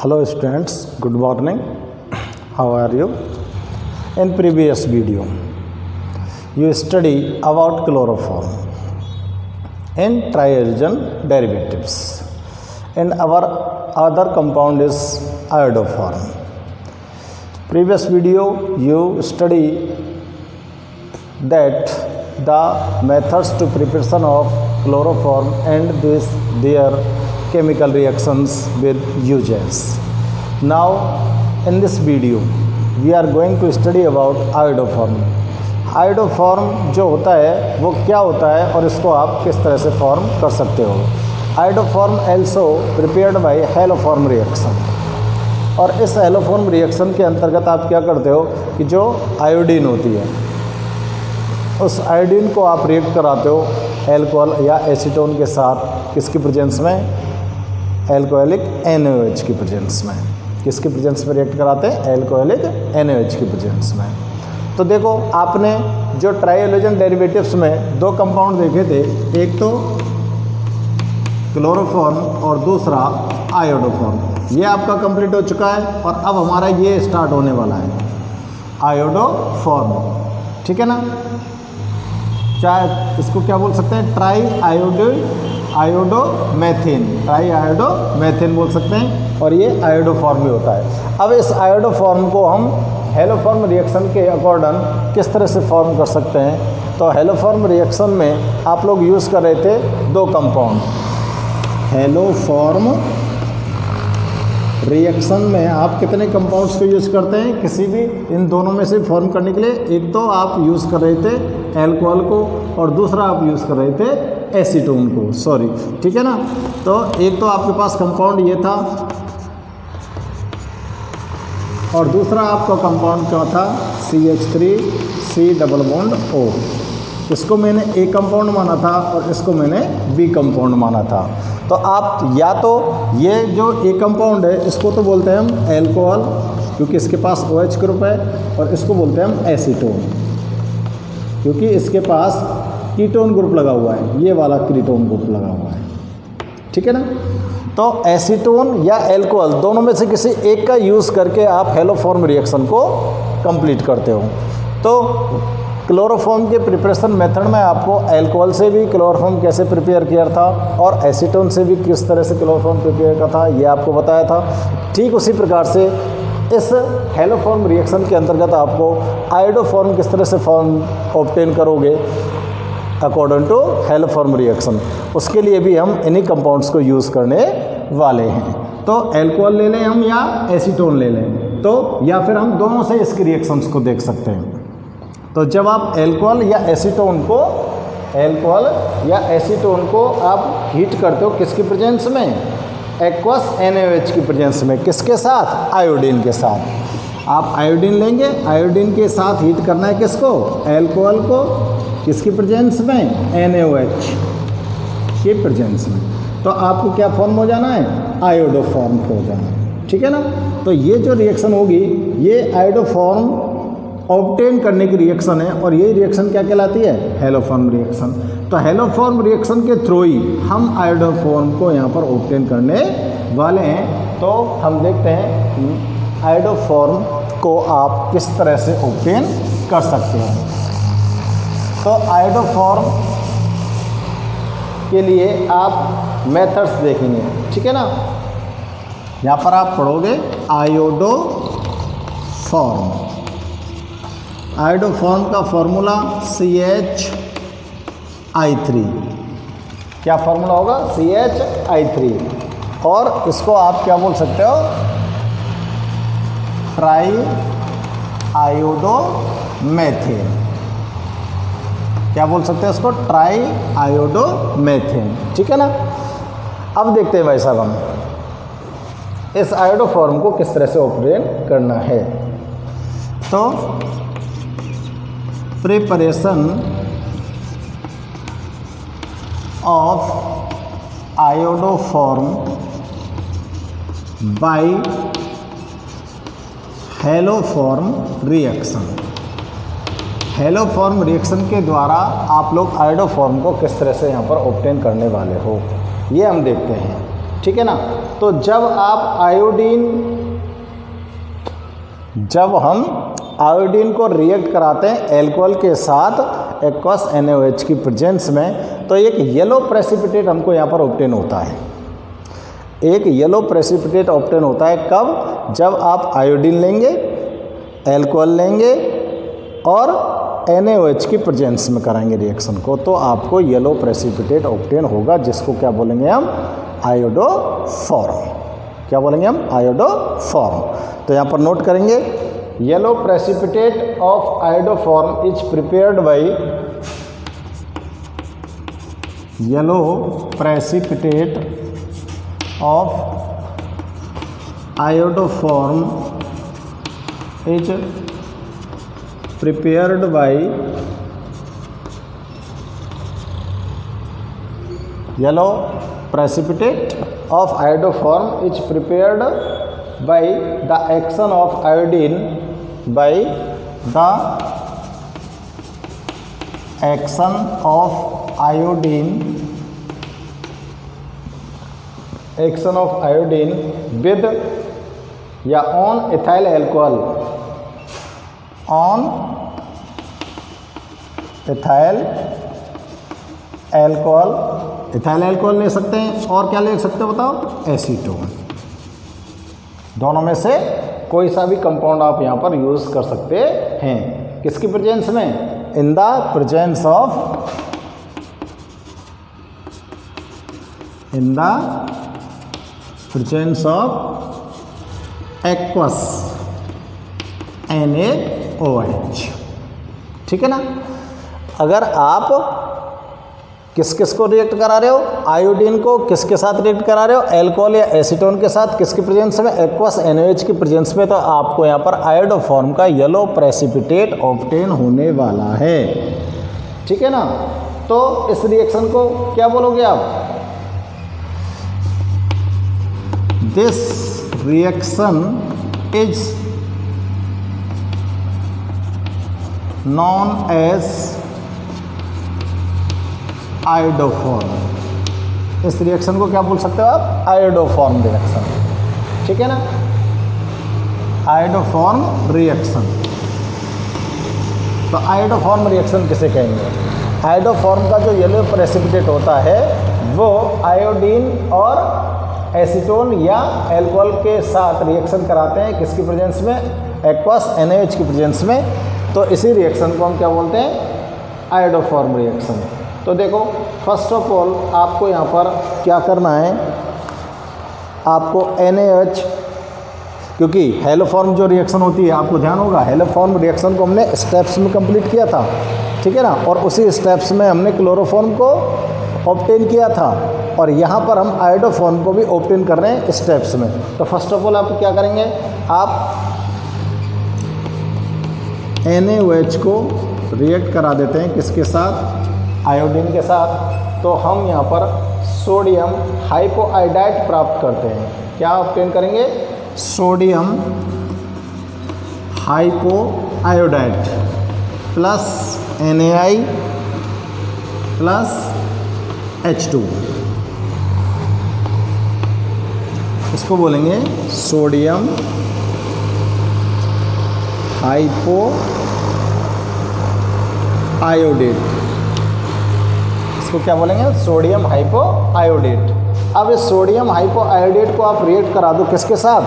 Hello students, good morning. How are you? In previous video, you study about chloroform in trihalogen derivatives, and our other compound is iodoform. Previous video, you study that the methods to preparation of chloroform and their chemical reactions with uses. Now in this video we are going to study about iodoform. Iodoform जो होता है वो क्या होता है और इसको आप किस तरह से फॉर्म कर सकते हो. Iodoform also prepared by haloform reaction. और इस हैलोफॉर्म रिएक्शन के अंतर्गत आप क्या करते हो कि जो आयोडीन होती है उस आयोडीन को आप रिएक्ट कराते हो एल्कोहल या एसीटोन के साथ. किसकी प्रेजेंस में? एल्कोहलिक NaOH की प्रेजेंस में. किसकी प्रेजेंस में रिएक्ट कराते हैं? एल्कोहलिक NaOH की प्रेजेंस में. तो देखो आपने जो ट्राइहेलोजन डेरिवेटिव्स में दो कंपाउंड देखे थे, एक तो क्लोरोफॉर्म और दूसरा आयोडोफॉर्म. ये आपका कंप्लीट हो चुका है और अब हमारा ये स्टार्ट होने वाला है आयोडोफॉर्म. ठीक है ना. चाहे इसको क्या बोल सकते हैं? आयोडोमेथेन, ट्राई आयोडोमेथेन बोल सकते हैं. और ये आयोडोफॉर्म भी होता है. अब इस आयोडोफॉर्म को हम हैलोफॉर्म रिएक्शन के अकॉर्डिंग किस तरह से फॉर्म कर सकते हैं? तो हैलोफॉर्म रिएक्शन में आप लोग यूज़ कर रहे थे दो कंपाउंड. हैलोफॉर्म रिएक्शन में आप कितने कंपाउंड्स को यूज़ करते हैं? किसी भी इन दोनों में से फॉर्म करने के लिए एक तो आप यूज़ कर रहे थे एल्कोहल को और दूसरा आप यूज़ कर रहे थे एसीटोन को. सॉरी, ठीक है ना. तो एक तो आपके पास कंपाउंड ये था और दूसरा आपका कंपाउंड क्या था? CH3C double bond O. इसको मैंने A कंपाउंड माना था और इसको मैंने B कंपाउंड माना था. तो आप या तो ये जो A कंपाउंड है इसको तो बोलते हैं हम एल्कोहल क्योंकि इसके पास OH ग्रुप है, और इसको बोलते हैं हम एसीटोन क्योंकि इसके पास कीटोन ग्रुप लगा हुआ है. ये वाला कीटोन ग्रुप लगा हुआ है. ठीक है ना. तो एसीटोन या एल्कोहल दोनों में से किसी एक का यूज़ करके आप हैलोफॉर्म रिएक्शन को कंप्लीट करते हो. तो क्लोरोफॉर्म के प्रिपरेशन मेथड में आपको एल्कोहल से भी क्लोरोफॉर्म कैसे प्रिपेयर किया था और एसीटोन से भी किस तरह से क्लोरोफॉर्म प्रिपेयर किया था ये आपको बताया था. ठीक उसी प्रकार से इस हैलोफॉर्म रिएक्शन के अंतर्गत आपको आयोडोफॉर्म किस तरह से फॉर्म ऑब्टेन करोगे अकॉर्डिंग टू हैलोफॉर्म रिएक्शन, उसके लिए भी हम इन्हीं कंपाउंड्स को यूज़ करने वाले हैं. तो एल्कोहल ले लें हम या एसीटोन ले लें, तो या फिर हम दोनों से इसकी रिएक्शंस को देख सकते हैं. तो जब आप एल्कोहल या एसीटोन को आप हीट करते हो किसकी प्रेजेंस में? एक्वस NaOH की प्रेजेंस में. किसके साथ? आयोडीन के साथ. आप आयोडीन लेंगे, आयोडीन के साथ हीट करना है किसको? एल्कोहल को. किसकी प्रेजेंस में? NaOH की प्रेजेंस में. तो आपको क्या फॉर्म हो जाना है? आयोडोफॉर्म हो जाना है. ठीक है ना. तो ये जो रिएक्शन होगी ये आयोडोफॉर्म ऑब्टेन करने की रिएक्शन है और ये रिएक्शन क्या कहलाती है? Haloform reaction. तो हैलोफॉर्म रिएक्शन के थ्रू ही हम आयोडोफॉर्म को यहाँ पर ऑब्टेन करने वाले हैं. तो हम देखते हैं आयोडोफॉर्म को आप किस तरह से ऑब्टेन कर सकते हैं. तो आयोडोफॉर्म के लिए आप मेथड्स देखेंगे. ठीक है ना. यहाँ पर आप पढ़ोगे आयोडोफॉर्म. आयोडोफॉर्म का फॉर्मूला CH3. क्या फॉर्मूला होगा? CH3. और इसको आप क्या बोल सकते हो? ट्राई आयोडोमेथेन. क्या बोल सकते हैं इसको? ट्राई आयोडोमेथेन. ठीक है ना. अब देखते हैं भाई साहब हम इस आयोडोफॉर्म को किस तरह से ऑपरेट करना है. तो preparation of iodoform by haloform reaction. Haloform reaction के द्वारा आप लोग आयोडोफॉर्म को किस तरह से यहाँ पर ऑब्टेन करने वाले हो ये हम देखते हैं. ठीक है ना। तो जब हम आयोडीन को रिएक्ट कराते हैं एल्कोहल के साथ एक्वस NaOH की प्रेजेंस में, तो एक येलो प्रेसिपिटेट हमको यहाँ पर ऑब्टेन होता है। एक येलो प्रेसिपिटेट ऑब्टेन होता है कब? जब आप आयोडीन लेंगे, एल्कोहल लेंगे और NaOH की प्रेजेंस में कराएंगे रिएक्शन को, तो आपको येलो प्रेसिपिटेट ऑब्टेन होगा, जिसको क्या बोलेंगे हम? आयोडोफॉर्म। क्या बोलेंगे हम? आयोडोफॉर्म। तो यहाँ पर नोट करेंगे, yellow precipitate of iodoform is prepared by yellow precipitate of iodoform is prepared by yellow precipitate of iodoform is prepared by the action of iodine by the action of iodine with या on ethyl alcohol, on ethyl alcohol ले सकते हैं, और क्या ले सकते हो बताओ? एसीटोन। दोनों में से कोई सा भी कंपाउंड आप यहाँ पर यूज़ कर सकते हैं। किसकी प्रेजेंस में? In the presence of aqueous NaOH। ठीक है ना। अगर आप किस किस को रिएक्ट करा रहे हो? आयोडीन को किसके साथ रिएक्ट करा रहे हो? एल्कोहल या एसीटोन के साथ। किसकी प्रेजेंस में? एक्वस NaOH की प्रेजेंस में। तो आपको यहाँ पर आयोडोफॉर्म का येलो प्रेसिपिटेट ऑब्टेन होने वाला है। ठीक है ना। तो इस रिएक्शन को क्या बोलोगे आप? This reaction is known as iodoform. इस रिएक्शन को क्या बोल सकते हो आप? Iodoform reaction. ठीक है ना। Iodoform reaction. तो आयोडोफॉर्म रिएक्शन किसे कहेंगे? आयोडोफॉर्म का जो येलो प्रेसिपिटेट होता है वो आयोडीन और एसीटोन या एल्कोहल के साथ रिएक्शन कराते हैं। किसकी प्रेजेंस में? एक्वस NaOH की प्रेजेंस में। तो इसी रिएक्शन को हम क्या बोलते हैं? Iodoform reaction. तो देखो, फर्स्ट ऑफ ऑल आपको यहाँ पर क्या करना है, आपको NaOH, क्योंकि हेलोफॉर्म जो रिएक्शन होती है आपको ध्यान होगा, हेलोफॉर्म रिएक्शन को हमने स्टेप्स में कंप्लीट किया था। ठीक है ना। और उसी स्टेप्स में हमने क्लोरोफॉर्म को ऑब्टेन किया था, और यहाँ पर हम आयोडोफॉर्म को भी ऑब्टेन कर रहे हैं स्टेप्स में। तो फर्स्ट ऑफ ऑल आप क्या करेंगे? आप NaOH को रिएक्ट करा देते हैं किसके साथ? आयोडीन के साथ। तो हम यहाँ पर सोडियम हाइपोआयोडाइड प्राप्त करते हैं। क्या ऑब्टेन करेंगे? Sodium hypoiodide plus NaI plus H2, इसको बोलेंगे सोडियम हाइपोआयोडेट। इसको क्या बोलेंगे? Sodium hypoiodate. अब इस सोडियम हाइपोआयोडेट को आप रिएक्ट करा दो किसके साथ?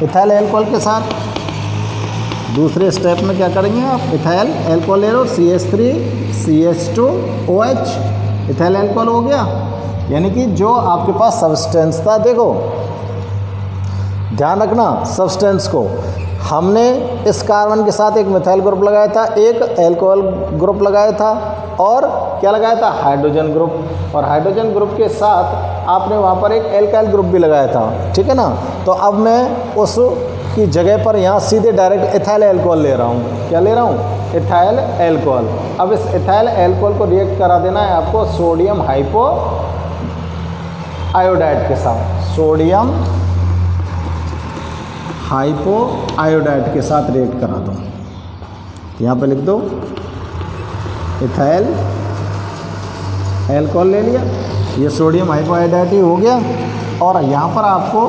इथाइल अल्कोहल के साथ। दूसरे स्टेप में क्या करेंगे आप? इथाइल अल्कोहल ले लो, CH3CH2OH, इथाइल अल्कोहल हो गया। यानी कि जो आपके पास सब्सटेंस था, देखो ध्यान रखना सब्सटेंस को, हमने इस कार्बन के साथ एक मिथाइल ग्रुप लगाया था, एक अल्कोहल ग्रुप लगाया था, और क्या लगाया था? Hydrogen group. और हाइड्रोजन ग्रुप के साथ आपने वहाँ पर एक एल्काइल ग्रुप भी लगाया था। ठीक है ना। तो अब मैं उस की जगह पर यहाँ सीधे डायरेक्ट इथाइल अल्कोहल ले रहा हूँ। क्या ले रहा हूँ? Ethyl alcohol. अब इस इथाइल अल्कोहल को रिएक्ट करा देना है आपको सोडियम हाइपोआयोडाइड के साथ। सोडियम हाइपोआयोडाइड के साथ रिएक्ट करा दो। यहाँ पे लिख दो इथाइल अल्कोहल ले लिया, ये सोडियम हाइपोआयोडाइड ही हो गया, और यहाँ पर आपको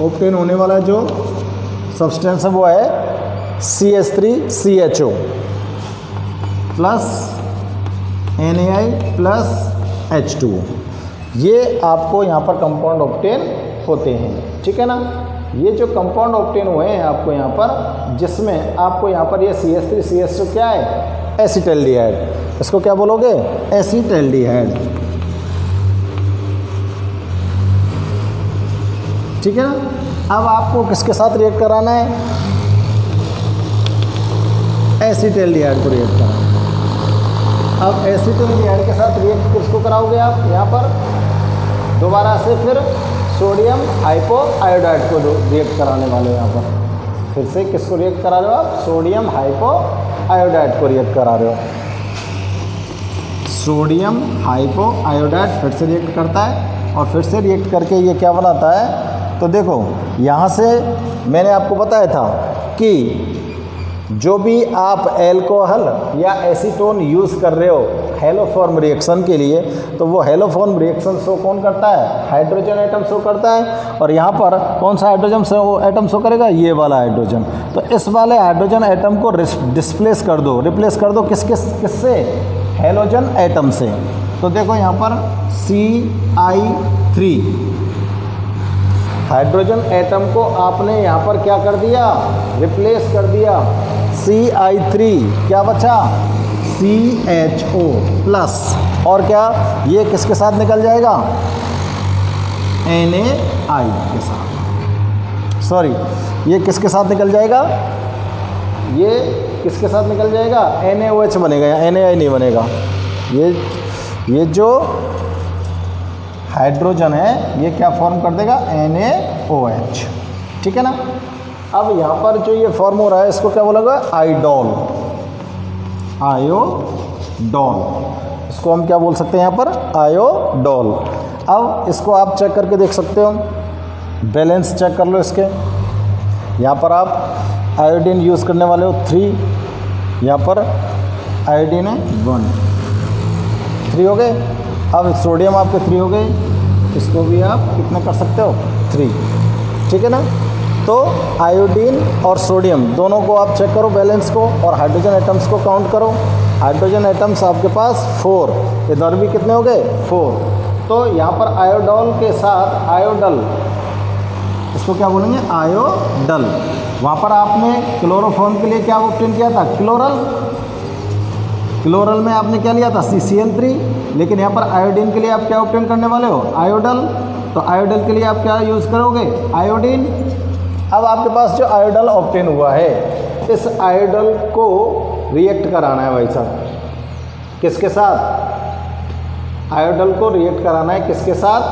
ऑब्टेन होने वाला जो सब्सटेंस है वो है CH3CHO plus NaI plus H2। ये आपको यहाँ पर कंपाउंड ऑब्टेन होते हैं, ठीक है ना। ये जो कंपाउंड ऑब्टेन हुए हैं आपको यहाँ पर, जिसमें आपको यहाँ पर ये CH3CH2 क्या है, एसिटल्डिहाइड। इसको क्या बोलोगे, एसिटल्डिहाइड, ठीक है ना। अब आपको किसके साथ रिएक्ट कराना है, एसिटल्डिहाइड को रिएक्ट कराना है। अब एसिटल्डिहाइड के साथ रिएक्ट किसको कराओगे आप, यहाँ पर दोबारा से फिर सोडियम हाइपोआयोडाइड को रिएक्ट कराने वाले हैं। यहाँ पर फिर से किसको रिएक्ट करा रहे हो आप, सोडियम हाइपोआयोडाइड को रिएक्ट करा रहे हो। सोडियम हाइपोआयोडाइड फिर से रिएक्ट करता है और फिर से रिएक्ट करके ये क्या बनाता है, तो देखो यहाँ से मैंने आपको बताया था कि जो भी आप एल्कोहल या एसीटोन यूज़ कर रहे हो हेलोफॉर्म रिएक्शन के लिए, तो वो हेलोफॉर्म रिएक्शन शो कौन करता है, हाइड्रोजन एटम शो करता है। और यहाँ पर कौन सा हाइड्रोजन एटम शो करेगा, ये वाला हाइड्रोजन। तो इस वाले हाइड्रोजन एटम को डिस्प्लेस कर दो, रिप्लेस कर दो किससे, हेलोजन एटम से। तो देखो यहाँ पर Ci3 हाइड्रोजन एटम को आपने यहाँ पर क्या कर दिया, रिप्लेस कर दिया। Ci3 क्या बचा, CHO प्लस, और क्या ये किसके साथ निकल जाएगा, NaI के साथ, सॉरी ये किसके साथ निकल जाएगा, ये किसके साथ निकल जाएगा, NaOH बनेगा, या NaI नहीं बनेगा। ये जो हाइड्रोजन है ये क्या फॉर्म कर देगा, NaOH, ठीक है ना। अब यहाँ पर जो ये फॉर्म हो रहा है इसको क्या बोलेगा, आयोडोल, इसको हम क्या बोल सकते हैं यहाँ पर, आयोडोल। अब इसको आप चेक करके देख सकते हो, बैलेंस चेक कर लो इसके। यहाँ पर आप आयोडीन यूज़ करने वाले हो 3, यहाँ पर आयोडीन है 1, 3 हो गए। अब सोडियम आपके 3 हो गए, इसको भी आप कितने कर सकते हो, 3, ठीक है ना। तो आयोडीन और सोडियम दोनों को आप चेक करो बैलेंस को, और हाइड्रोजन एटम्स को काउंट करो। हाइड्रोजन एटम्स आपके पास 4, इधर भी कितने हो गए, 4। तो यहाँ पर आयोडोल के साथ आयोडल, इसको क्या बोलेंगे, आयोडल। वहाँ पर आपने क्लोरोफॉर्म के लिए क्या ऑब्टेन किया था, क्लोरल में आपने क्या लिया था, CCl3। लेकिन यहाँ पर आयोडीन के लिए आप क्या ऑब्टेन करने वाले हो, आयोडल। तो आयोडल के लिए आप क्या यूज़ करोगे, आयोडीन। अब आपके पास जो आयोडल ऑब्टेन हुआ है, इस आयोडल को रिएक्ट कराना है भाई साहब, किसके साथ, आयोडल को रिएक्ट कराना है किसके साथ,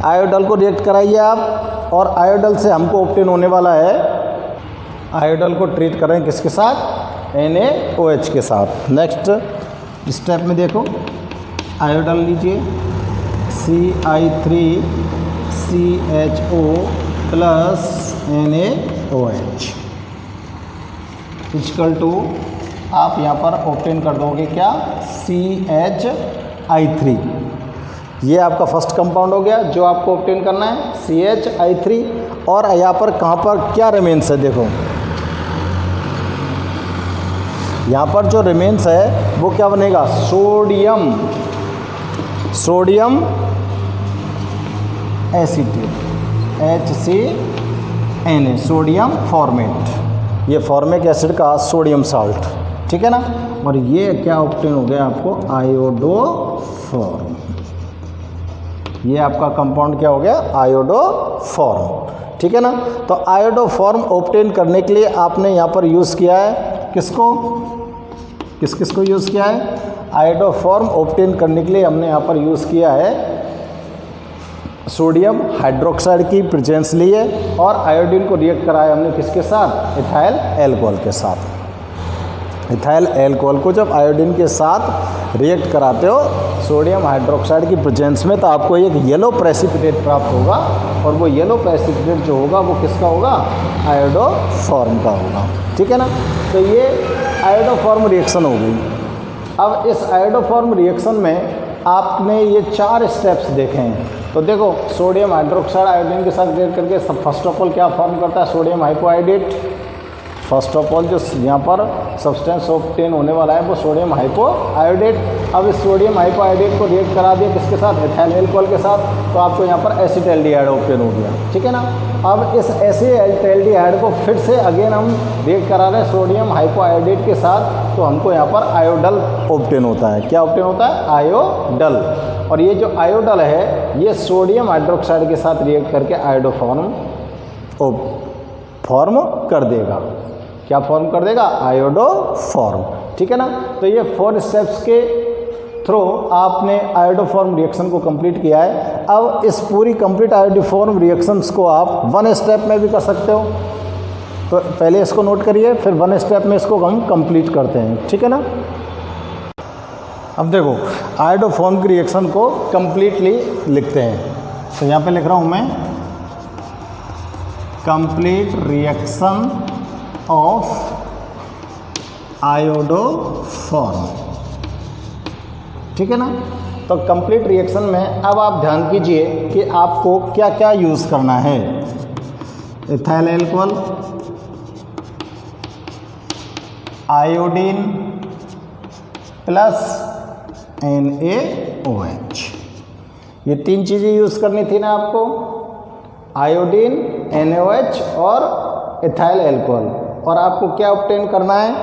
आयोडल को रिएक्ट कराइए आप। और आयोडल से हमको ऑब्टेन होने वाला है, आयोडल को ट्रीट करें किसके साथ, NaOH के साथ। नेक्स्ट स्टेप में देखो, आयोडल लीजिए Ci3CHO plus NaOH equal to, आप यहाँ पर ऑब्टेन कर दोगे क्या, CHI3। ये आपका फर्स्ट कंपाउंड हो गया जो आपको ऑब्टेन करना है, CHI3। और यहाँ पर कहाँ पर क्या रिमेन्स है, देखो यहाँ पर जो रिमेन्स है वो क्या बनेगा, sodium acetate, HCNA, sodium format, ये फॉर्मिक एसिड का सोडियम साल्ट, ठीक है ना। और ये क्या ऑब्टेन हो गया आपको, आयोडोफॉर्म। ये आपका कंपाउंड क्या हो गया, आयोडोफॉर्म, ठीक है ना। तो आयोडोफॉर्म ऑब्टेन करने के लिए आपने यहाँ पर यूज़ किया है किसको, किसको यूज़ किया है, आयोडोफॉर्म ऑब्टेन करने के लिए हमने यहाँ पर यूज़ किया है सोडियम हाइड्रोक्साइड की प्रेजेंस ली है, और आयोडीन को रिएक्ट कराया हमने किसके साथ, इथाइल एल्कोहल के साथ। इथाइल एल्कोहल को जब आयोडीन के साथ रिएक्ट कराते हो सोडियम हाइड्रोक्साइड की प्रेजेंस में, तो आपको एक येलो प्रेसिपिटेट प्राप्त होगा, और वो येलो प्रेसिपिटेट जो होगा वो किसका होगा, आयोडोफॉर्म का होगा, ठीक है ना। तो ये आयोडोफॉर्म रिएक्शन हो गई। अब इस आयोडोफॉर्म रिएक्शन में आपने ये 4 स्टेप्स देखे हैं, तो देखो सोडियम हाइड्रोक्साइड आयोडीन के साथ रिएक्ट करके फर्स्ट ऑफ ऑल क्या फॉर्म करता है, सोडियम हाइपोआयोडेट। फर्स्ट ऑफ ऑल जो यहाँ पर सब्सटेंस ऑब्टेन होने वाला है वो सोडियम हाइपोआयोडेट। अब इस सोडियम हाइपोआयोडेट को रिएक्ट करा दिया किसके साथ, एथाइल एल्कोहल के साथ, तो आपको यहाँ पर एसिटाल्डिहाइड ऑब्टेन हो गया, ठीक है ना। अब इस एसिटाल्डिहाइड को फिर से अगेन हम रिएक्ट करा रहे हैं सोडियम हाइपोआयोडेट के साथ, तो हमको यहाँ पर आयोडल ऑब्टेन होता है। क्या ऑब्टेन होता है, आयोडल। और ये जो आयोडल है ये सोडियम हाइड्रोक्साइड के साथ रिएक्ट करके आयोडो फॉर्म कर देगा। क्या फॉर्म कर देगा, आयोडो फॉर्म, ठीक है ना। तो ये 4 स्टेप्स के थ्रू आपने आयोडोफॉर्म रिएक्शन को कंप्लीट किया है। अब इस पूरी कंप्लीट आयोडोफॉर्म रिएक्शंस को आप 1 स्टेप में भी कर सकते हो। तो पहले इसको नोट करिए, फिर 1 स्टेप में इसको हम कंप्लीट करते हैं, ठीक है ना। अब देखो आयोडोफॉर्म की रिएक्शन को कंप्लीटली लिखते हैं। तो यहाँ पे लिख रहा हूँ मैं कंप्लीट रिएक्शन ऑफ आयोडोफॉर्म, ठीक है ना। तो कंप्लीट रिएक्शन में अब आप ध्यान कीजिए कि आपको क्या क्या यूज़ करना है। Ethyl alcohol, iodine plus NaOH, ये 3 चीज़ें यूज़ करनी थी ना आपको, आयोडीन, NaOH और इथाइल एल्कोहल। और आपको क्या ऑब्टेन करना है,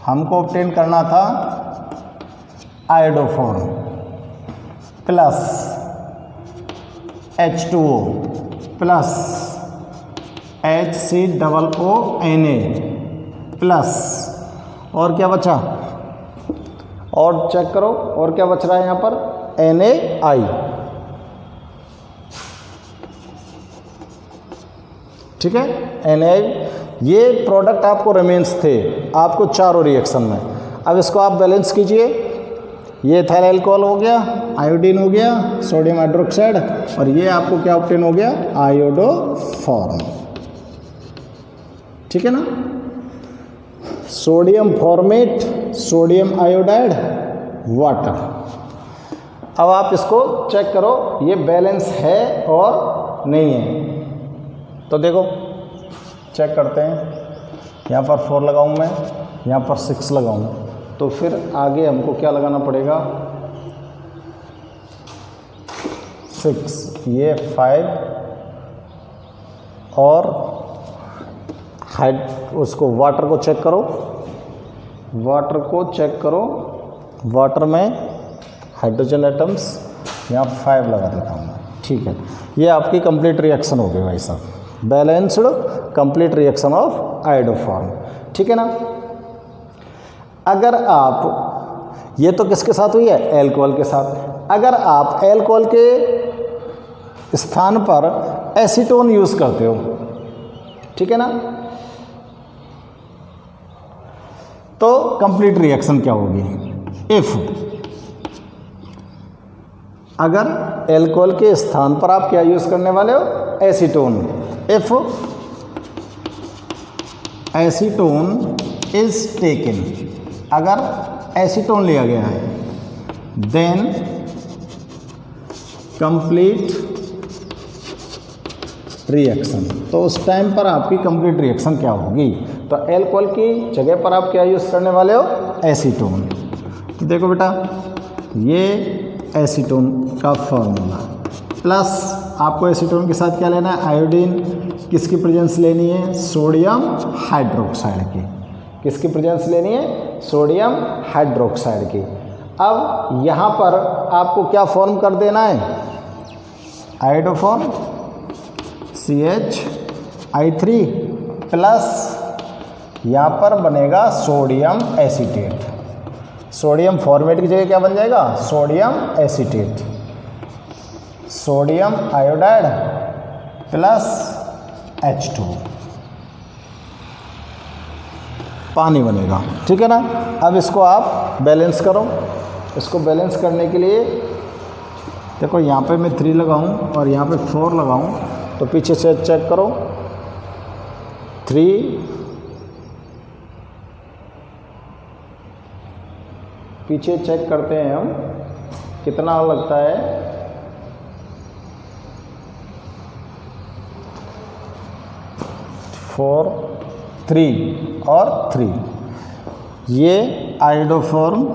हमको ऑब्टेन करना था iodoform plus H2O plus HCOONA plus, और क्या बचा, और चेक करो और क्या बच रहा है यहाँ पर, NaI, ठीक है, NaI। ये प्रोडक्ट आपको रिमेन्स थे आपको चारों रिएक्शन में। अब इसको आप बैलेंस कीजिए, ये इथाइल एल्कोहल हो गया, आयोडीन हो गया, सोडियम हाइड्रोक्साइड, और ये आपको क्या ऑब्टेन हो गया, आयोडोफॉर्म, ठीक है ना। Sodium format, sodium iodide, water. अब आप इसको चेक करो ये बैलेंस है और नहीं है। तो देखो चेक करते हैं, यहाँ पर 4 लगाऊँ मैं, यहाँ पर 6 लगाऊँ, तो फिर आगे हमको क्या लगाना पड़ेगा, 6, ये 5 और उसको वाटर को चेक करो, वाटर को चेक करो, वाटर में हाइड्रोजन एटम्स यहाँ 5 लगा देता हूँ मैं, ठीक है। ये आपकी कंप्लीट रिएक्शन हो गई भाई साहब, balanced complete reaction of iodoform, ठीक है ना। अगर आप, ये तो किसके साथ हुई है, एल्कोहल के साथ, अगर आप एल्कोहल के स्थान पर एसीटोन यूज़ करते हो, ठीक है ना, तो कंप्लीट रिएक्शन क्या होगी, इफ अगर एल्कोहल के स्थान पर आप क्या यूज़ करने वाले हो, acetone, if acetone is taken, अगर एसीटोन लिया गया है, देन कंप्लीट रिएक्शन, तो उस टाइम पर आपकी कंप्लीट रिएक्शन क्या होगी। तो एल्कोहल की जगह पर आप क्या यूज़ करने वाले हो, एसीटोन। देखो बेटा ये एसीटोन का फॉर्मूला, प्लस आपको एसीटोन के साथ क्या लेना है, आयोडीन, किसकी प्रेजेंस लेनी है, सोडियम हाइड्रोक्साइड की, किसकी प्रेजेंस लेनी है, सोडियम हाइड्रोक्साइड की। अब यहाँ पर आपको क्या फॉर्म कर देना है, आयोडोफॉर्म CH3 प्लस यहाँ पर बनेगा सोडियम एसीटेट, सोडियम फॉर्मेट की जगह क्या बन जाएगा, sodium acetate, sodium iodide plus H2 पानी बनेगा, ठीक है ना। अब इसको आप बैलेंस करो, इसको बैलेंस करने के लिए देखो यहाँ पे मैं 3 लगाऊं और यहाँ पे 4 लगाऊं, तो पीछे से चेक करो, 3, पीछे चेक करते हैं हम कितना लगता है, 4 3 और 3, ये आयोडोफॉर्म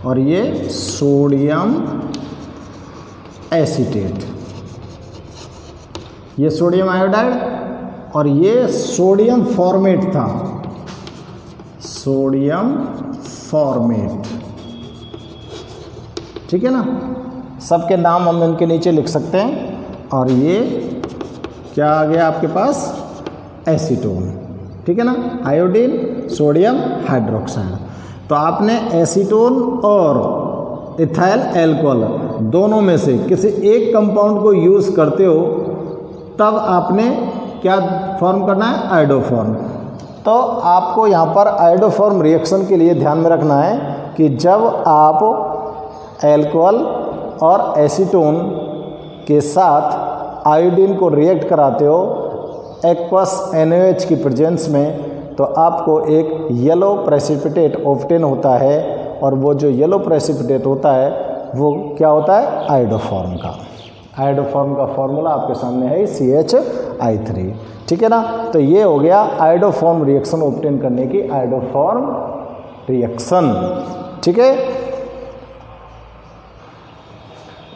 और ये सोडियम एसीटेट, ये सोडियम आयोडाइड और ये सोडियम फॉर्मेट था, सोडियम फॉर्मेट, ठीक है ना। सबके नाम हम इनके नीचे लिख सकते हैं। और ये क्या आ गया आपके पास, एसीटोन, ठीक है ना, आयोडीन सोडियम हाइड्रोक्साइड। तो आपने एसीटोन और इथाइल अल्कोहल दोनों में से किसी एक कंपाउंड को यूज़ करते हो तब आपने क्या फॉर्म करना है, आयोडोफॉर्म। तो आपको यहाँ पर आयोडोफॉर्म रिएक्शन के लिए ध्यान में रखना है कि जब आप अल्कोहल और एसीटोन के साथ आयोडीन को रिएक्ट कराते हो एक्वस NaOH की प्रेजेंस में, तो आपको एक येलो प्रेसिपिटेट ऑब्टेन होता है और वो जो येलो प्रेसिपिटेट होता है वो क्या होता है, आयोडोफॉर्म का। आयोडोफॉर्म का फॉर्मूला आपके सामने है CHI3, ठीक है ना। तो ये हो गया आयोडोफॉर्म रिएक्शन ऑब्टेन करने की आयोडोफॉर्म रिएक्शन, ठीक है।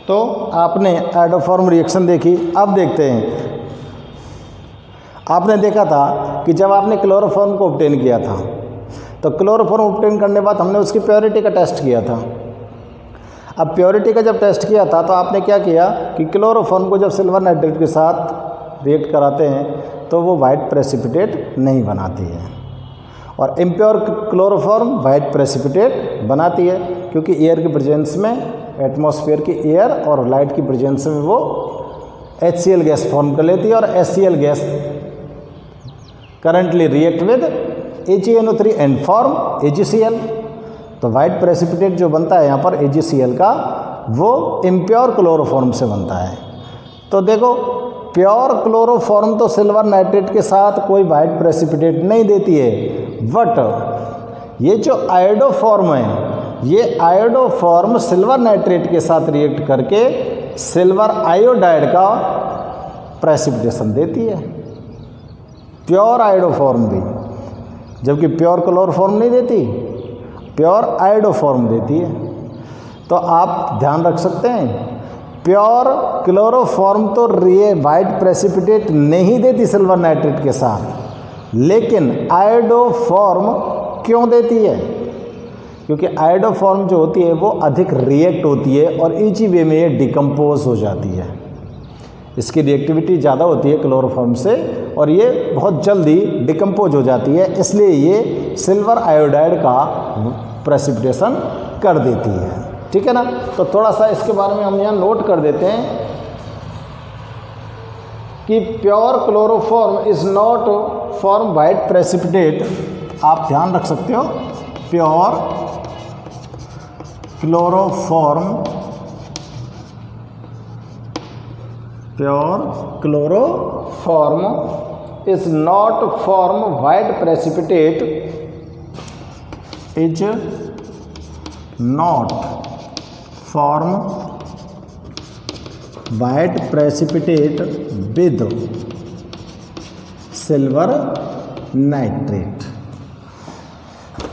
तो आपने आयोडोफॉर्म रिएक्शन देखी। अब देखते हैं, आपने देखा था कि जब आपने क्लोरोफॉर्म को ऑब्टेन किया था तो क्लोरोफॉर्म ऑब्टेन करने के बाद हमने उसकी प्योरिटी का टेस्ट किया था। अब प्योरिटी का जब टेस्ट किया था तो आपने क्या किया कि क्लोरोफॉर्म को जब सिल्वर नाइट्रेट के साथ रिएक्ट कराते हैं तो वो वाइट प्रेसिपिटेट नहीं बनाती है, और इम्प्योर क्लोरोफॉर्म वाइट प्रेसिपिटेट बनाती है, क्योंकि एयर की प्रेजेंस में, एटमॉस्फेयर की एयर और लाइट की प्रेजेंस में वो HCl गैस फॉर्म कर लेती है, और HCl gas currently react with AgNO3 and form AgCl। तो वाइट प्रेसिपिटेट जो बनता है यहाँ पर AgCl का, वो इम्प्योर क्लोरोफॉर्म से बनता है। तो देखो, प्योर क्लोरोफॉर्म तो सिल्वर नाइट्रेट के साथ कोई वाइट प्रेसिपिटेट नहीं देती है, बट ये जो आयोडोफॉर्म है, ये आयोडोफॉर्म सिल्वर नाइट्रेट के साथ रिएक्ट करके सिल्वर आयोडाइड का प्रेसिपिटेशन देती है, प्योर आयोडोफॉर्म भी, जबकि प्योर क्लोरोफॉर्म नहीं देती, प्योर आयोडोफॉर्म देती है। तो आप ध्यान रख सकते हैं, प्योर क्लोरोफॉर्म तो वाइट प्रेसिपिटेट नहीं देती सिल्वर नाइट्रेट के साथ, लेकिन आयोडोफॉर्म क्यों देती है, क्योंकि आयोडोफॉर्म जो होती है वो अधिक रिएक्ट होती है और इजी वे में ये डिकम्पोज हो जाती है, इसकी रिएक्टिविटी ज़्यादा होती है क्लोरोफॉर्म से और ये बहुत जल्दी डिकम्पोज हो जाती है, इसलिए ये सिल्वर आयोडाइड का प्रेसिपिटेशन कर देती है, ठीक है ना। तो थोड़ा सा इसके बारे में हम यहाँ नोट कर देते हैं कि pure chloroform is not form white precipitate. आप ध्यान रख सकते हो, pure chloroform, pure chloroform is not form white precipitate, is not form white precipitate with silver nitrate।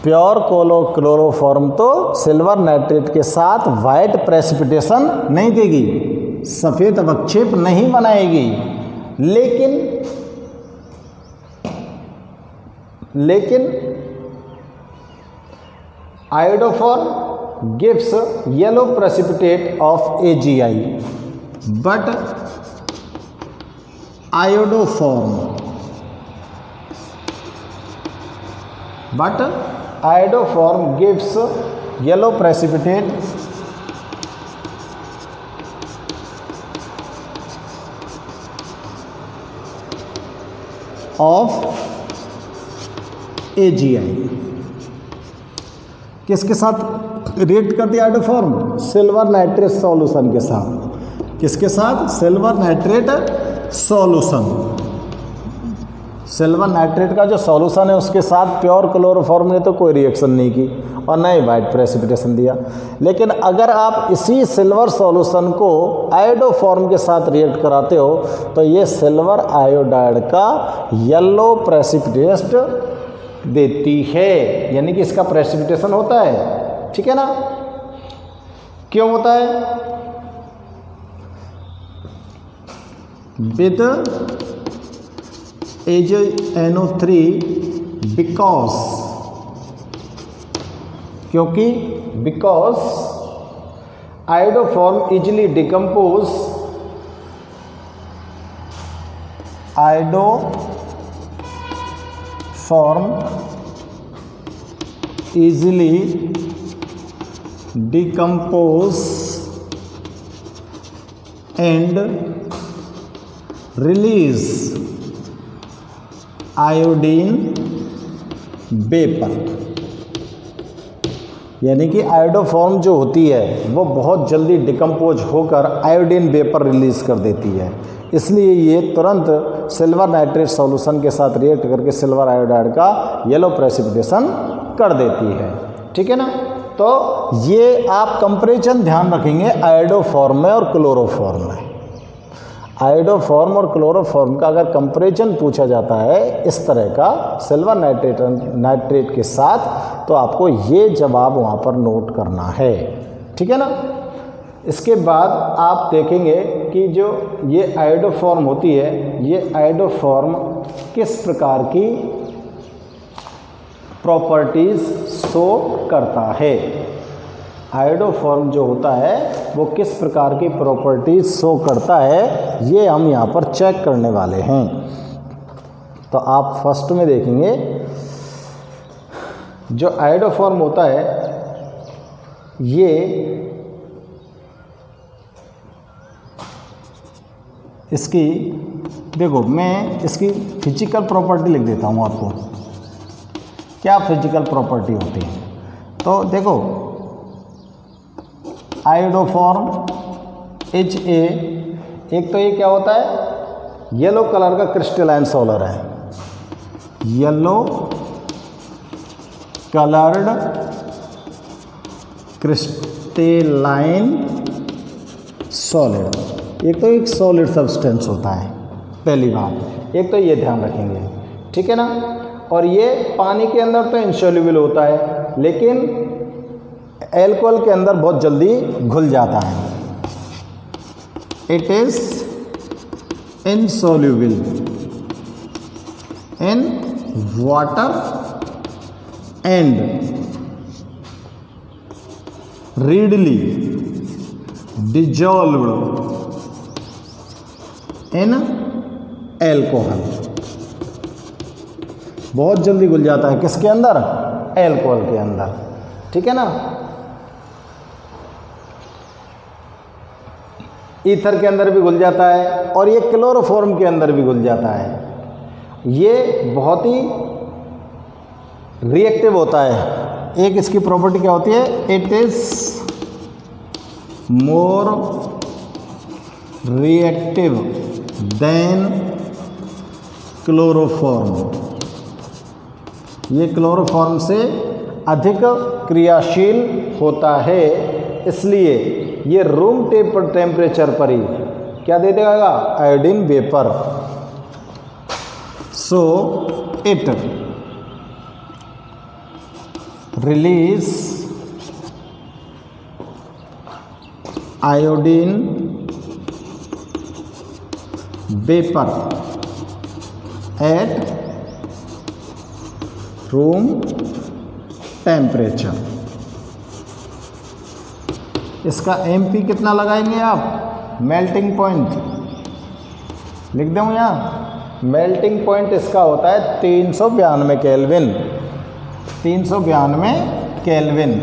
Pure chloroform तो सिल्वर नाइट्रेट के साथ वाइट प्रेसिपिटेशन नहीं देगी, सफ़ेद अवक्षेप नहीं बनाएगी, लेकिन iodoform gives yellow precipitate of AgI, but iodoform gives yellow precipitate of AgI। किसके साथ रिएक्ट करती है आयोडोफॉर्म? सिल्वर नाइट्रेट सॉल्यूशन के साथ। किसके साथ? Silver nitrate solution. Silver nitrate का जो सॉल्यूशन है उसके साथ प्योर क्लोरोफॉर्म ने तो कोई रिएक्शन नहीं की, और न ही वाइट प्रेसिपिटेशन दिया। लेकिन अगर आप इसी सिल्वर सॉल्यूशन को आयोडोफॉर्म के साथ रिएक्ट कराते हो तो ये सिल्वर आयोडाइड का येलो प्रेसिपिटेशन देती है, यानी कि इसका प्रेसिपिटेशन होता है। ठीक है ना? क्यों होता है? विद AgNO3 बिकॉज, क्योंकि because iodoform easily decompose, iodoform easily decompose and release iodine vapour, यानी कि आयोडोफॉर्म जो होती है वो बहुत जल्दी डिकम्पोज होकर आयोडीन वेपर रिलीज कर देती है। इसलिए ये तुरंत सिल्वर नाइट्रेट सॉल्यूशन के साथ रिएक्ट करके सिल्वर आयोडाइड का येलो प्रेसिपिटेशन कर देती है। ठीक है ना? तो ये आप कंपैरिजन ध्यान रखेंगे आयोडोफॉर्म में और क्लोरोफॉर्म में। आयोडोफॉर्म और क्लोरोफॉर्म का अगर कंपैरिजन पूछा जाता है इस तरह का सिल्वर नाइट्रेट के साथ, तो आपको ये जवाब वहाँ पर नोट करना है। ठीक है ना? इसके बाद आप देखेंगे कि जो ये आयोडोफॉर्म होती है, ये आयोडोफॉर्म किस प्रकार की प्रॉपर्टीज़ शो करता है। आयोडोफॉर्म जो होता है वो किस प्रकार की प्रॉपर्टीज शो करता है, ये हम यहाँ पर चेक करने वाले हैं। तो आप फर्स्ट में देखेंगे जो आयोडोफॉर्म होता है ये इसकी, देखो मैं इसकी फिजिकल प्रॉपर्टी लिख देता हूँ आपको, क्या फिजिकल प्रॉपर्टी होती है। तो देखो आयोडोफॉर्म एक तो ये क्या होता है, येलो कलर का क्रिस्टलाइन सॉलर है, येलो कलर्ड क्रिस्टलाइन सॉलिड। एक तो एक सॉलिड सब्सटेंस होता है, पहली बात, एक तो ये ध्यान रखेंगे। ठीक है ना? और ये पानी के अंदर तो इनसोल्यूबल होता है, लेकिन एल्कोहल के अंदर बहुत जल्दी घुल जाता है। It is insoluble in water and readily dissolved in alcohol. बहुत जल्दी घुल जाता है किसके अंदर? एल्कोहल के अंदर। ठीक है ना? ईथर के अंदर भी घुल जाता है और ये क्लोरोफॉर्म के अंदर भी घुल जाता है। ये बहुत ही रिएक्टिव होता है। एक इसकी प्रॉपर्टी क्या होती है? It is more reactive than chloroform. ये क्लोरोफॉर्म से अधिक क्रियाशील होता है, इसलिए ये रूम टेम्परेचर पर ही क्या दे देगा? Iodine vapour. So it release iodine vapour at room temperature. इसका MP कितना लगाएंगे आप? मेल्टिंग पॉइंट लिख दूँ यहाँ। मेल्टिंग पॉइंट इसका होता है 392 केल्विन। 392 केल्विन।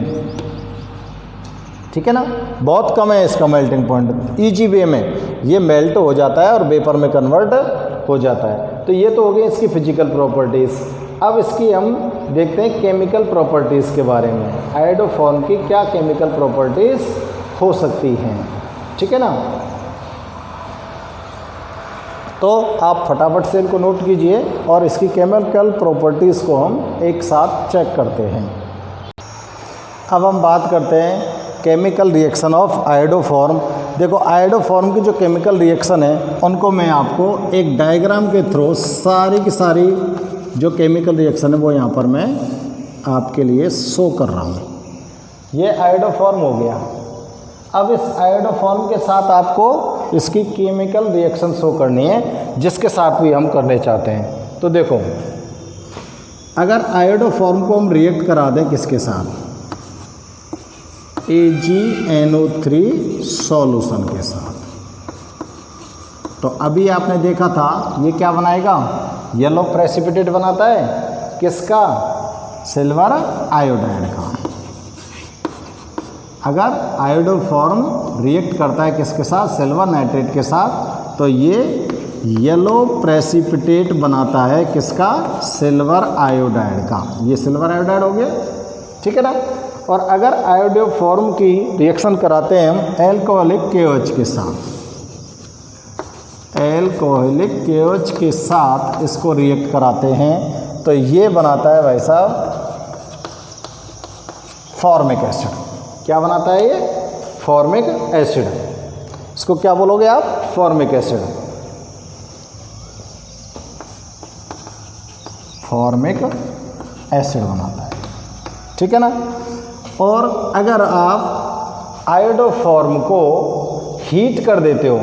ठीक है ना? बहुत कम है इसका मेल्टिंग पॉइंट। ईजी वे में ये मेल्ट हो जाता है और वेपर में कन्वर्ट हो जाता है। तो ये तो हो गई इसकी फिजिकल प्रॉपर्टीज़। अब इसकी हम देखते हैं केमिकल प्रॉपर्टीज़ के बारे में। आयोडोफॉर्म की क्या केमिकल प्रॉपर्टीज़ हो सकती हैं। ठीक है ना? तो आप फटाफट से इनको नोट कीजिए और इसकी केमिकल प्रॉपर्टीज़ को हम एक साथ चेक करते हैं। अब हम बात करते हैं केमिकल रिएक्शन ऑफ आयोडोफॉर्म। देखो आयोडोफॉर्म की जो केमिकल रिएक्शन है उनको मैं आपको एक डायग्राम के थ्रू सारी की सारी जो केमिकल रिएक्शन है वो यहाँ पर मैं आपके लिए शो कर रहा हूँ। ये आयोडोफॉर्म हो गया। अब इस आयोडोफॉर्म के साथ आपको इसकी केमिकल रिएक्शन शो करनी है जिसके साथ भी हम करने चाहते हैं। तो देखो अगर आयोडोफॉर्म को हम रिएक्ट करा दें किसके साथ, AgNO3 सॉल्यूशन के साथ, तो अभी आपने देखा था ये क्या बनाएगा, येलो प्रेसिपिटेट बनाता है किसका, सिल्वर आयोडाइड का। अगर आयोडोफॉर्म रिएक्ट करता है किसके साथ, सिल्वर नाइट्रेट के साथ, तो ये येलो प्रेसिपिटेट बनाता है किसका, सिल्वर आयोडाइड का। ये सिल्वर आयोडाइड हो गया, ठीक है ना। और अगर आयोडोफॉर्म की रिएक्शन कराते हैं हम एल्कोहलिक KOH के साथ, एल्कोहलिक KOH के साथ इसको रिएक्ट कराते हैं तो ये बनाता है भाई साहब फॉर्मिक एसिड। क्या बनाता है ये, फॉर्मिक एसिड। इसको क्या बोलोगे आप, फॉर्मिक एसिड। फॉर्मिक एसिड बनाता है, ठीक है ना। और अगर आप आयोडोफॉर्म को हीट कर देते हो,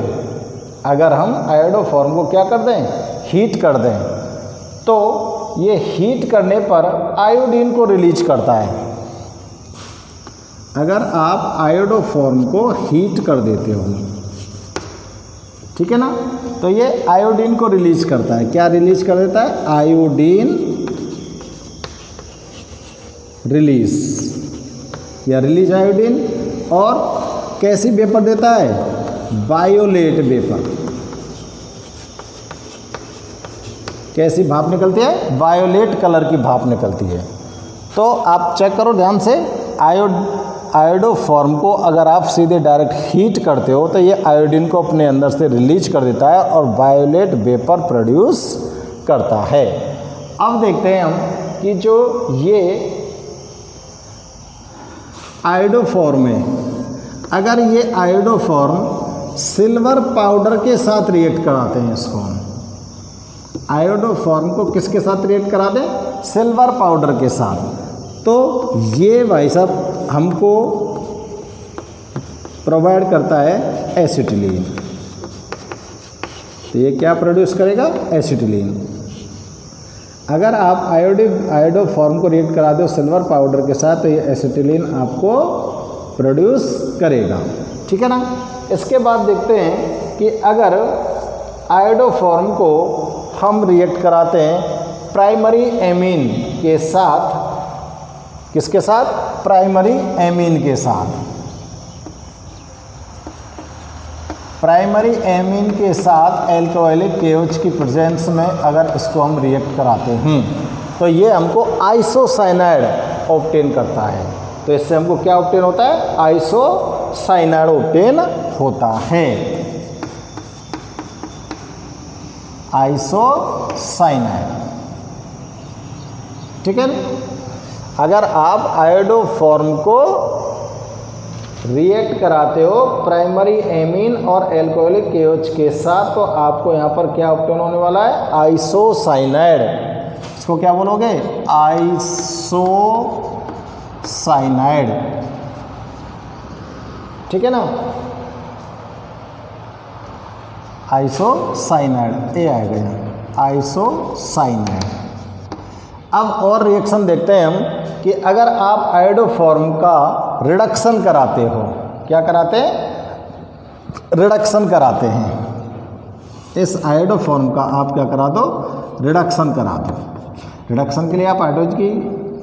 अगर हम आयोडोफॉर्म को क्या कर दें, हीट कर दें, तो ये हीट करने पर आयोडीन को रिलीज करता है। अगर आप आयोडोफॉर्म को हीट कर देते हो, ठीक है ना, तो ये आयोडीन को रिलीज करता है। क्या रिलीज कर देता है, आयोडीन रिलीज, या रिलीज आयोडीन। और कैसी वेपर देता है, वायोलेट वेपर। कैसी भाप निकलती है, वायोलेट कलर की भाप निकलती है। तो आप चेक करो ध्यान से, आयोडोफॉर्म को अगर आप सीधे डायरेक्ट हीट करते हो तो ये आयोडीन को अपने अंदर से रिलीज कर देता है और वायोलेट वेपर प्रोड्यूस करता है। अब देखते हैं हम कि जो ये आयोडोफॉर्म है, अगर ये आयोडोफॉर्म सिल्वर पाउडर के साथ रिएक्ट कराते हैं, इसको हम आयोडोफॉर्म को किसके साथ रिएक्ट करा दें, सिल्वर पाउडर के साथ, तो ये भाई साहब हमको प्रोवाइड करता है एसिटिलीन। तो ये क्या प्रोड्यूस करेगा, एसिटिलीन। अगर आप आयोडोफॉर्म को रिएक्ट करा दो सिल्वर पाउडर के साथ तो ये एसिटिलीन आपको प्रोड्यूस करेगा, ठीक है ना। इसके बाद देखते हैं कि अगर आयोडोफॉर्म को हम रिएक्ट कराते हैं प्राइमरी एमीन के साथ, किसके साथ, प्राइमरी एमीन के साथ, प्राइमरी एमीन के साथ एल्कोहलिक KOH की प्रेजेंस में अगर इसको हम रिएक्ट कराते हैं तो ये हमको आइसोसाइनाइड ऑब्टेन करता है। तो इससे हमको क्या ऑब्टेन होता है, आइसोसाइनाइड ऑब्टेन होता है, आइसोसाइनाइड, ठीक है। अगर आप आयोडोफॉर्म को रिएक्ट कराते हो प्राइमरी एमीन और एल्कोहलिक KOH के साथ तो आपको यहाँ पर क्या ऑब्टेन होने वाला है, आइसोसाइनाइड। इसको क्या बोलोगे, आइसोसाइनाइड, ठीक है ना, आइसोसाइनाइड, ए आ गया आइसोसाइनाइड। अब और रिएक्शन देखते हैं हम कि अगर आप आयोडोफॉर्म का रिडक्शन कराते हो, क्या कराते हैं, रिडक्शन कराते हैं, इस आयोडोफॉर्म का आप क्या करा दो, रिडक्शन करा दो। रिडक्शन के लिए आप हाइड्रोजन की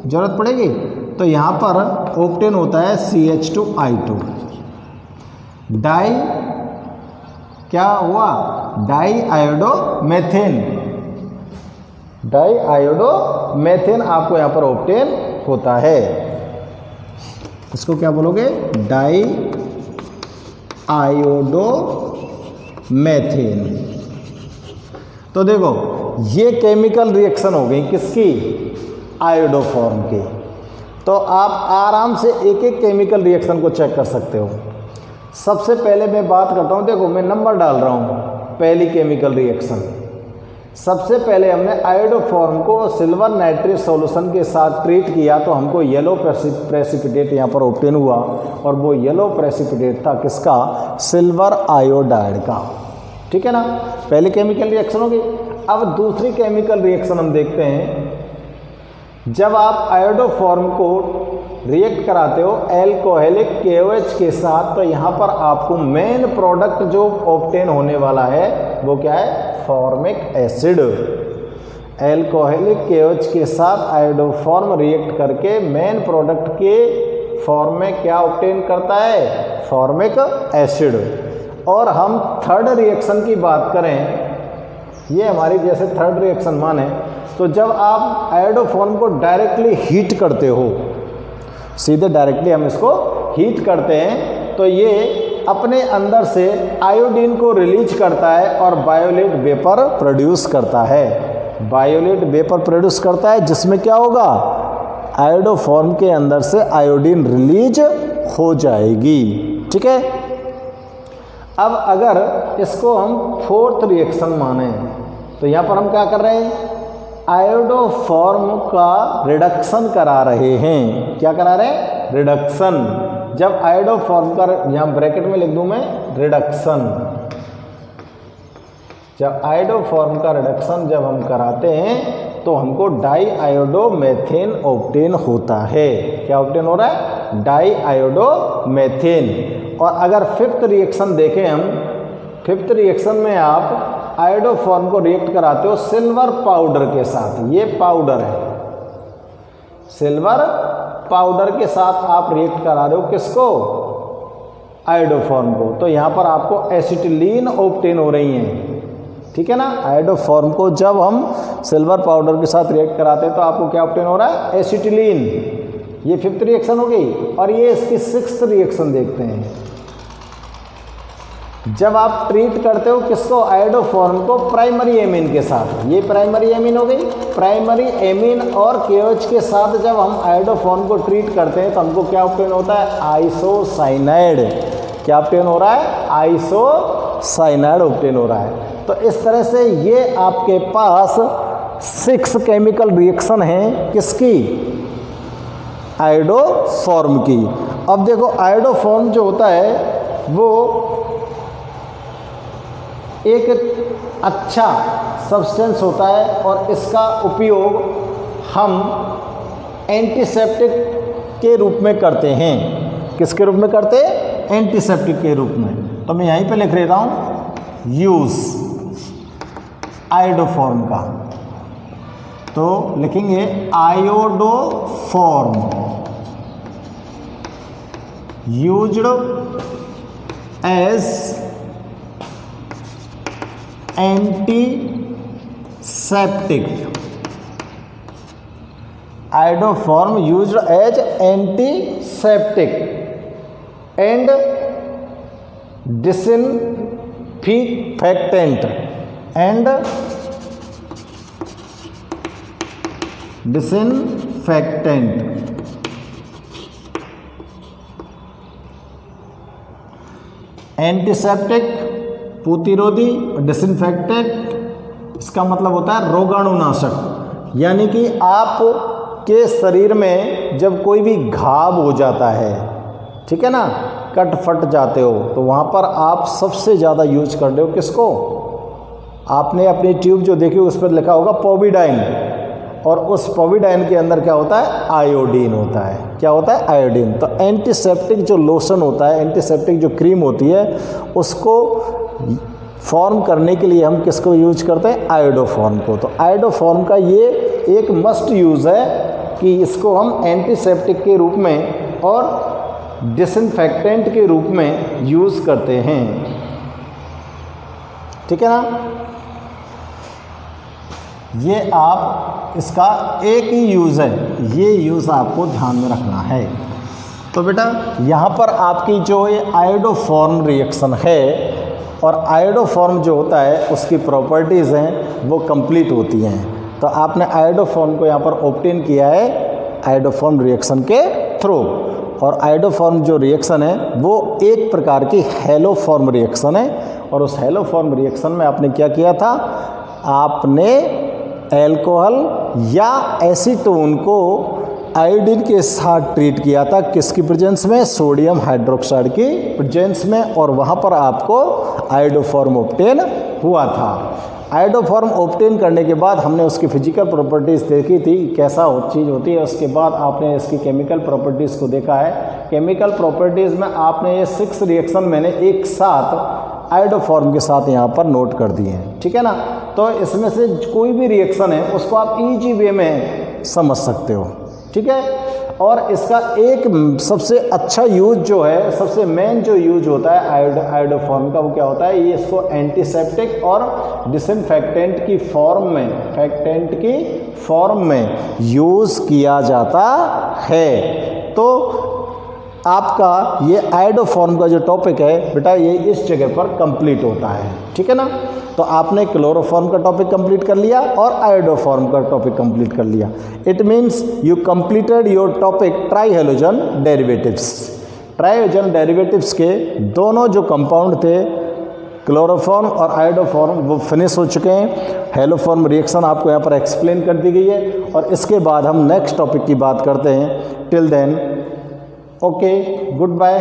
जरूरत पड़ेगी, तो यहाँ पर ऑब्टेन होता है CH2I2, डाई, क्या हुआ, diiodomethane, diiodomethane आपको यहाँ पर ऑब्टेन होता है। इसको क्या बोलोगे, डाई आयोडो मेथेन। तो देखो ये केमिकल रिएक्शन हो गई किसकी, आयोडोफॉर्म की। तो तो आप आराम से एक एक केमिकल रिएक्शन को चेक कर सकते हो। सबसे पहले मैं बात करता हूँ, देखो मैं नंबर डाल रहा हूँ। पहली केमिकल रिएक्शन, सबसे पहले हमने आयोडोफॉर्म को सिल्वर नाइट्रेट सॉल्यूशन के साथ ट्रीट किया तो हमको येलो प्रेसिपिटेट यहाँ पर ऑब्टेन हुआ, और वो येलो प्रेसिपिटेट था किसका? सिल्वर आयोडाइड का। ठीक है ना, पहली केमिकल रिएक्शन होगी। अब दूसरी केमिकल रिएक्शन हम देखते हैं। जब आप आयोडोफॉर्म को रिएक्ट कराते हो एल्कोहलिक KOH के साथ, तो यहाँ पर आपको मेन प्रोडक्ट जो ऑब्टेन होने वाला है वो क्या है? Formic acid. एल्कोहलिक KOH के साथ आयोडोफॉर्म रिएक्ट करके मेन प्रोडक्ट के फॉर्म में क्या ऑब्टेन करता है? Formic acid. और हम थर्ड रिएक्शन की बात करें, ये हमारी जैसे थर्ड रिएक्शन माने, तो जब आप आयोडोफॉर्म को डायरेक्टली हीट करते हो, सीधे डायरेक्टली हम इसको हीट करते हैं, तो ये अपने अंदर से आयोडीन को रिलीज करता है और वायोलेट वेपर प्रोड्यूस करता है। वायोलेट वेपर प्रोड्यूस करता है जिसमें क्या होगा? आयोडोफॉर्म के अंदर से आयोडीन रिलीज हो जाएगी। ठीक है, अब अगर इसको हम फोर्थ रिएक्शन माने, तो यहाँ पर हम क्या कर रहे हैं? आयोडोफॉर्म का रिडक्शन करा रहे हैं। क्या करा रहे हैं? रिडक्शन। जब आयोडोफॉर्म का, यहाँ ब्रैकेट में लिख दूं मैं, रिडक्शन। जब आयोडोफॉर्म का रिडक्शन जब हम कराते हैं तो हमको डाई आयोडोमेथेन ऑब्टेन होता है। क्या ऑब्टेन हो रहा है? डाई आयोडोमेथेन। और अगर फिफ्थ रिएक्शन देखें हम, फिफ्थ रिएक्शन में आप आयोडोफॉर्म को रिएक्ट कराते हो सिल्वर पाउडर के साथ। ये पाउडर है, सिल्वर पाउडर के साथ आप रिएक्ट करा रहे हो किसको? आयोडोफॉर्म को। तो यहाँ पर आपको एसिटिलीन ऑब्टेन हो रही हैं। ठीक है ना, आयोडोफॉर्म को जब हम सिल्वर पाउडर के साथ रिएक्ट कराते हैं तो आपको क्या ऑब्टेन हो रहा है? एसिटिलीन। ये फिफ्थ रिएक्शन हो गई। और ये इसकी सिक्स्थ रिएक्शन देखते हैं। जब आप ट्रीट करते हो किसको? आयोडोफॉर्म को प्राइमरी एमीन के साथ। ये प्राइमरी एमीन हो गई। प्राइमरी एमीन और KOH के साथ जब हम आयोडोफॉर्म को ट्रीट करते हैं तो हमको क्या ऑब्टेन होता है? आइसोसाइनाइड। क्या ऑब्टेन हो रहा है? आइसोसाइनाइड ऑब्टेन हो रहा है। तो इस तरह से ये आपके पास 6 केमिकल रिएक्शन हैं किसकी? आयोडोफॉर्म की। अब देखो आयोडोफॉर्म जो होता है वो एक अच्छा सब्सटेंस होता है और इसका उपयोग हम एंटीसेप्टिक के रूप में करते हैं। किसके रूप में करते हैं? एंटीसेप्टिक के रूप में। तो मैं यहीं पे लिख लेता हूँ यूज आयोडोफॉर्म का। तो लिखेंगे iodoform used as antiseptic. Iodoform used as antiseptic and disinfectant and disinfectant. Antiseptic प्रतिरोधी, डिसइंफेक्टेंट इसका मतलब होता है रोगाणुनाशक। यानी कि आप के शरीर में जब कोई भी घाव हो जाता है, ठीक है ना, कट फट जाते हो, तो वहाँ पर आप सबसे ज़्यादा यूज करते हो किसको? आपने अपनी ट्यूब जो देखी उस पर लिखा होगा पोविडाइन, और उस पोविडाइन के अंदर क्या होता है? आयोडीन होता है। क्या होता है? आयोडीन। तो एंटीसेप्टिक जो लोशन होता है, एंटीसेप्टिक जो क्रीम होती है, उसको फॉर्म करने के लिए हम किसको यूज करते हैं? आयोडोफॉर्म को। तो आयोडोफॉर्म का ये एक मस्ट यूज़ है कि इसको हम एंटीसेप्टिक के रूप में और डिसइंफेक्टेंट के रूप में यूज़ करते हैं। ठीक है ना, ये आप इसका एक ही यूज़ है, ये यूज़ आपको ध्यान में रखना है। तो बेटा यहाँ पर आपकी जो ये आयोडोफॉर्म रिएक्शन है और आयोडोफॉर्म जो होता है उसकी प्रॉपर्टीज़ हैं वो कंप्लीट होती हैं। तो आपने आयोडोफॉर्म को यहाँ पर ऑब्टेन किया है आयोडोफॉर्म रिएक्शन के थ्रू। और आयोडोफॉर्म जो रिएक्शन है वो एक प्रकार की हेलोफॉर्म रिएक्शन है। और उस हेलोफॉर्म रिएक्शन में आपने क्या किया था, आपने एल्कोहल या एसीटोन को आयोडीन के साथ ट्रीट किया था, किसकी प्रेजेंस में, सोडियम हाइड्रोक्साइड की प्रेजेंस में, और वहाँ पर आपको आयोडोफॉर्म ऑब्टेन हुआ था। आयोडोफॉर्म ऑब्टेन करने के बाद हमने उसकी फिजिकल प्रॉपर्टीज़ देखी थी, कैसा चीज़ होती है। उसके बाद आपने इसकी केमिकल प्रॉपर्टीज़ को देखा है। केमिकल प्रॉपर्टीज़ में आपने ये 6 रिएक्शन मैंने एक साथ आयोडोफॉर्म के साथ यहाँ पर नोट कर दिए हैं, ठीक है ना। तो इसमें से कोई भी रिएक्शन है उसको आप ईजी वे में समझ सकते हो, ठीक है। और इसका एक सबसे अच्छा यूज जो है, सबसे मेन जो यूज होता है आयोडोफॉर्म का, वो क्या होता है, ये इसको एंटीसेप्टिक और डिसइंफेक्टेंट की फॉर्म में यूज़ किया जाता है। तो आपका ये आयोडोफॉर्म का जो टॉपिक है बेटा, ये इस जगह पर कंप्लीट होता है, ठीक है ना। तो आपने क्लोरोफॉर्म का टॉपिक कंप्लीट कर लिया और आयोडोफॉर्म का टॉपिक कंप्लीट कर लिया। It means you completed your topic trihalogen derivatives. Trihalogen derivatives के दोनों जो कंपाउंड थे, क्लोरोफॉर्म और आयोडोफॉर्म, वो फिनिश हो चुके हैं। हेलोफॉर्म रिएक्शन आपको यहाँ पर एक्सप्लेन कर दी गई है। और इसके बाद हम नेक्स्ट टॉपिक की बात करते हैं। Till then, okay, good bye.